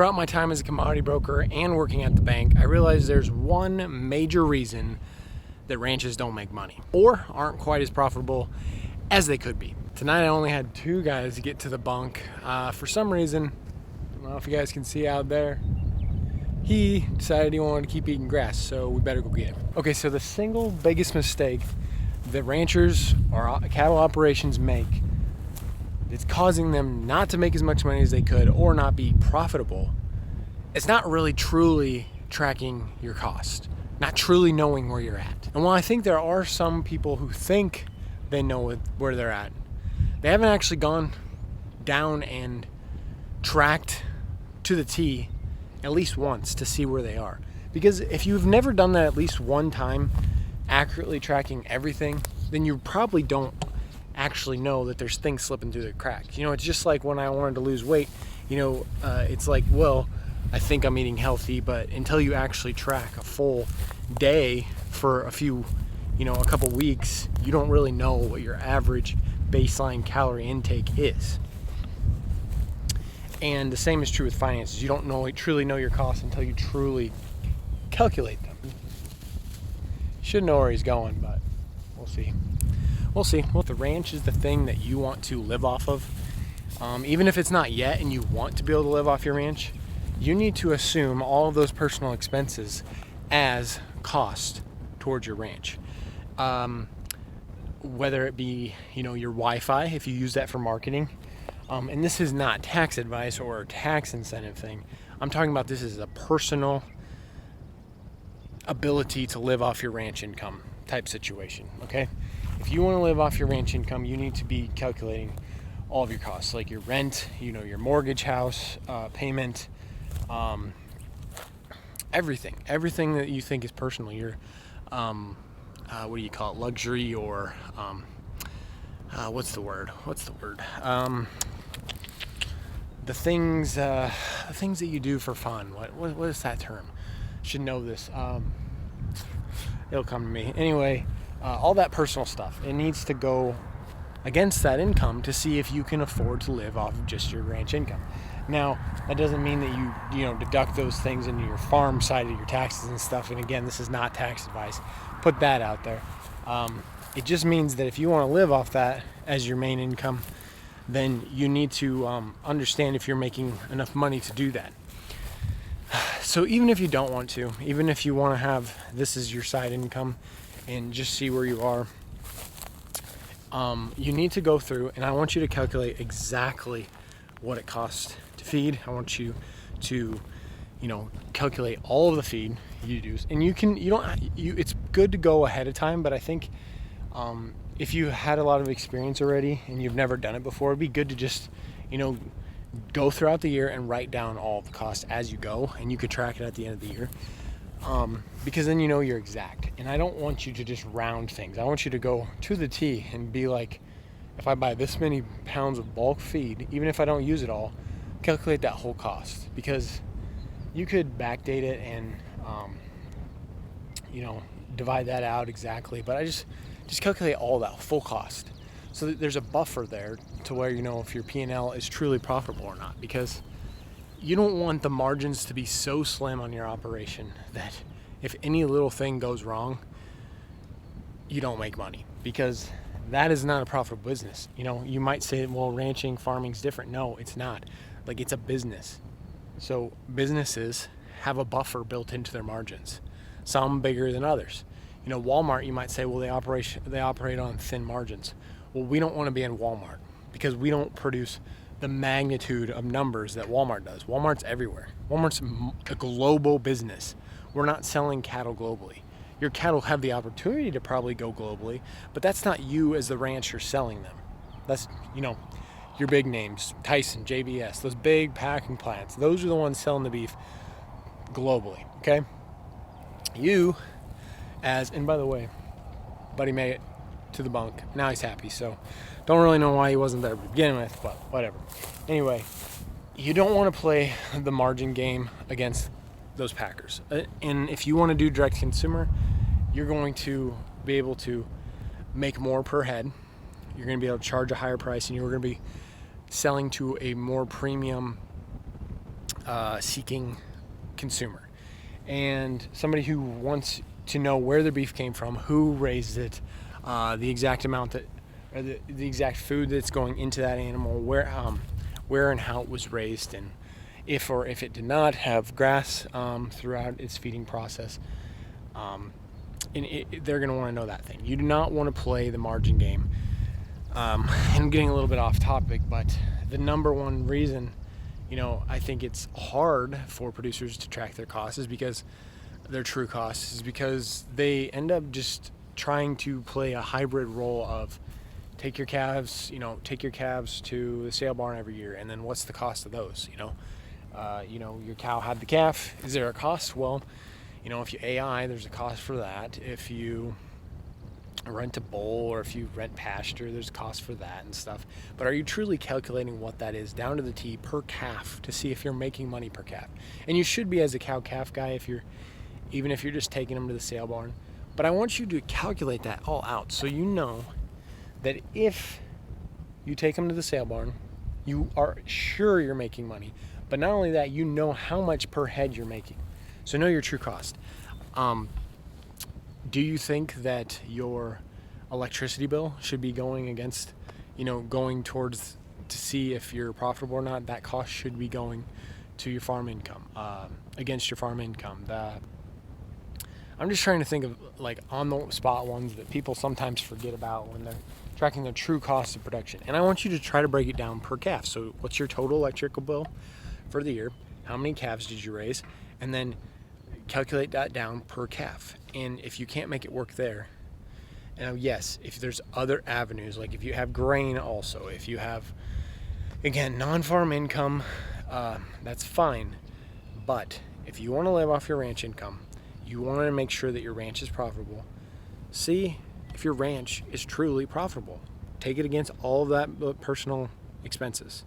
Throughout my time as a commodity broker and working at the bank, I realized there's one major reason that ranches don't make money or aren't quite as profitable as they could be. Tonight I only had 2 guys get to the bunk. For some reason, I don't know if you guys can see out there, he decided he wanted to keep eating grass, so we better go get him. Okay, so the single biggest mistake that ranchers or cattle operations make, it's causing them not to make as much money as they could or not be profitable. It's not really truly tracking your cost, not truly knowing where you're at. And while I think there are some people who think they know where they're at, they haven't actually gone down and tracked to the T at least once to see where they are. Because if you've never done that at least one time, accurately tracking everything, then you probably don't actually know that there's things slipping through the cracks. You know, it's just like when I wanted to lose weight, it's like, well, I think I'm eating healthy, but until you actually track a full day for a couple weeks, you don't really know what your average baseline calorie intake is. And the same is true with finances. You don't truly know your costs until you truly calculate them. You should know where he's going, but we'll see. We'll see. Well, if the ranch is the thing that you want to live off of, even if it's not yet and you want to be able to live off your ranch, you need to assume all of those personal expenses as cost towards your ranch. Whether it be, your Wi-Fi, if you use that for marketing. And this is not tax advice or a tax incentive thing. I'm talking about this as a personal ability to live off your ranch income type situation, okay? If you want to live off your ranch income, you need to be calculating all of your costs, like your rent, your mortgage, house payment, everything that you think is personal. Your what do you call it, luxury, or what's the word? The things that you do for fun. What is that term? Should know this. It'll come to me. Anyway, all that personal stuff, it needs to go against that income to see if you can afford to live off of just your ranch income. Now, that doesn't mean that you deduct those things into your farm side of your taxes and stuff. And again, this is not tax advice. Put that out there. It just means that if you want to live off that as your main income, then you need to understand if you're making enough money to do that. So even if you don't want to, even if you want to have this as your side income and just see where you are, you need to go through, and I want you to calculate exactly what it costs to feed. I want you to, calculate all of the feed you use. And it's good to go ahead of time, but I think if you had a lot of experience already and you've never done it before, it'd be good to just, go throughout the year and write down all the costs as you go, and you could track it at the end of the year. Because then you're exact. And I don't want you to just round things. I want you to go to the T and be like, if I buy this many pounds of bulk feed, even if I don't use it all, calculate that whole cost. Because you could backdate it and, divide that out exactly. But I just calculate all that full cost, so that there's a buffer there to where if your P&L is truly profitable or not. Because you don't want the margins to be so slim on your operation that if any little thing goes wrong, you don't make money, because that is not a profitable business. You might say, well, ranching, farming's different. No, it's not. It's a business. So businesses have a buffer built into their margins, some bigger than others. Walmart, you might say, well, they operate on thin margins. Well, we don't want to be in Walmart, because we don't produce the magnitude of numbers that Walmart does. Walmart's everywhere. Walmart's a global business. We're not selling cattle globally. Your cattle have the opportunity to probably go globally, but that's not you as the rancher selling them. That's, your big names, Tyson, JBS, those big packing plants. Those are the ones selling the beef globally, okay? And by the way, buddy made it to the bunk. Now he's happy, so don't really know why he wasn't there to begin with, but whatever. Anyway, you don't want to play the margin game against those packers. And if you want to do direct consumer, you're going to be able to make more per head. You're going to be able to charge a higher price, and you're going to be selling to a more premium seeking consumer, and somebody who wants to know where their beef came from, who raised it, the exact amount that, or the exact food that's going into that animal, where and how it was raised, and if it did not have grass throughout its feeding process. They're going to want to know that thing. You do not want to play the margin game. And I'm getting a little bit off topic, but the number one reason, I think it's hard for producers to track their costs is because their true costs is because they end up just trying to play a hybrid role of take your calves to the sale barn every year, and then what's the cost of those? Your cow had the calf. Is there a cost? Well, if you AI, there's a cost for that. If you rent a bull or if you rent pasture, there's a cost for that and stuff. But are you truly calculating what that is down to the T per calf to see if you're making money per calf? And you should be as a cow-calf guy even if you're just taking them to the sale barn. But I want you to calculate that all out so you know that if you take them to the sale barn, you are sure you're making money. But not only that, you know how much per head you're making. So know your true cost. Do you think that your electricity bill should be going towards to see if you're profitable or not? That cost should be going to your farm income, against your farm income. I'm just trying to think of like on the spot ones that people sometimes forget about when they're tracking their true cost of production. And I want you to try to break it down per calf. So what's your total electrical bill for the year? How many calves did you raise? And then calculate that down per calf. And if you can't make it work there, now yes, if there's other avenues, like if you have grain also, if you have, again, non-farm income, that's fine. But if you want to live off your ranch income, you want to make sure that your ranch is profitable. See if your ranch is truly profitable. Take it against all of that personal expenses.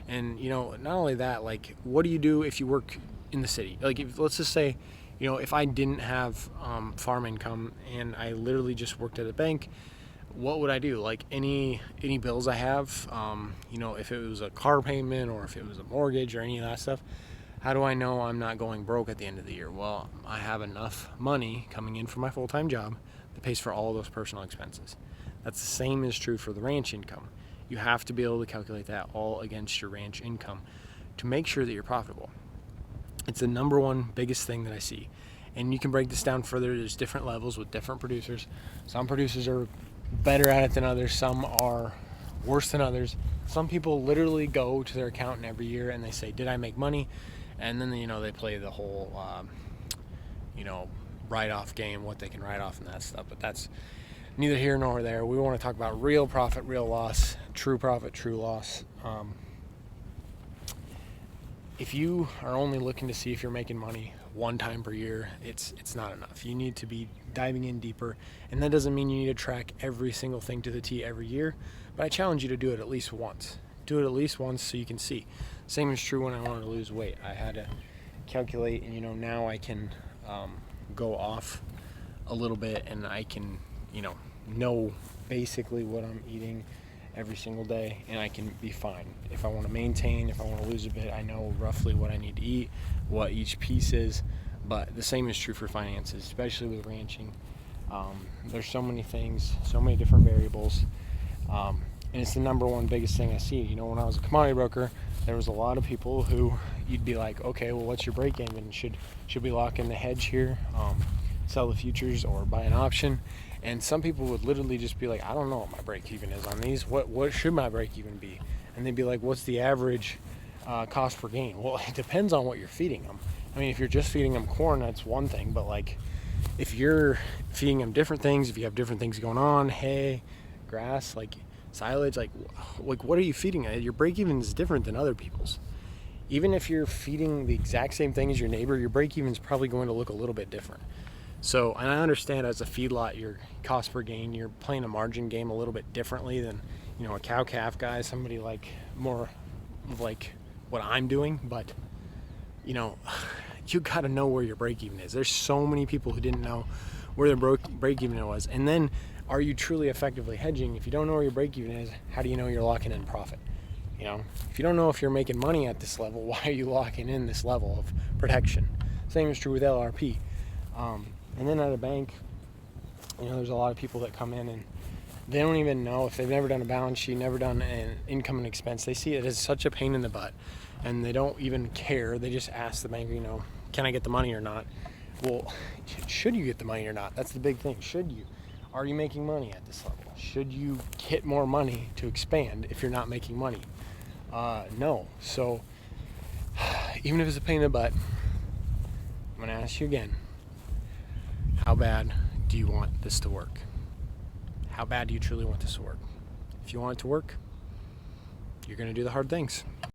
And not only that, like what do you do if you work in the city? Like let's just say, if I didn't have farm income and I literally just worked at a bank, what would I do? Like any bills I have, if it was a car payment or if it was a mortgage or any of that stuff, how do I know I'm not going broke at the end of the year? Well, I have enough money coming in from my full-time job that pays for all those personal expenses. That's the same is true for the ranch income. You have to be able to calculate that all against your ranch income to make sure that you're profitable. It's the number one biggest thing that I see. And you can break this down further. There's different levels with different producers. Some producers are better at it than others. Some are worse than others. Some people literally go to their accountant every year and they say, did I make money? And then, they play the whole, write-off game, what they can write off and that stuff. But that's neither here nor there. We want to talk about real profit, real loss, true profit, true loss. If you are only looking to see if you're making money one time per year, it's not enough. You need to be diving in deeper, and that doesn't mean you need to track every single thing to the T every year, but I challenge you to do it at least once. Do it at least once so you can see. Same is true when I wanted to lose weight. I had to calculate, and now I can go off a little bit, and I can know basically what I'm eating every single day, and I can be fine. If I want to maintain, if I want to lose a bit, I know roughly what I need to eat, what each piece is. But the same is true for finances, especially with ranching. There's so many things, so many different variables, and it's the number one biggest thing I see. When I was a commodity broker, there was a lot of people who you'd be like, okay, well, what's your break even? Should we lock in the hedge here, sell the futures, or buy an option? And some people would literally just be like, I don't know what my break even is on these. What should my break even be? And they'd be like, what's the average cost per gain? Well, it depends on what you're feeding them. I mean, if you're just feeding them corn, that's one thing. But like, if you're feeding them different things, if you have different things going on, hay, grass, like silage, like what are you feeding? Your break even is different than other people's. Even if you're feeding the exact same thing as your neighbor, your break even is probably going to look a little bit different. So, and I understand as a feedlot, your cost per gain, you're playing a margin game a little bit differently than, a cow-calf guy, somebody like more like what I'm doing. But, you got to know where your break even is. There's so many people who didn't know where their break even was. And then, are you truly effectively hedging? If you don't know where your break even is, how do you know you're locking in profit? You know, if you don't know if you're making money at this level, why are you locking in this level of protection? Same is true with LRP. And then at a bank, you know, there's a lot of people that come in and they don't even know, if they've never done a balance sheet, never done an income and expense, they see it as such a pain in the butt and they don't even care. They just ask the bank, you know, can I get the money or not? Well, should you get the money or not? That's the big thing. Should you? Are you making money at this level? Should you get more money to expand if you're not making money? No. So even if it's a pain in the butt, I'm going to ask you again, how bad do you want this to work? How bad do you truly want this to work? If you want it to work, you're going to do the hard things.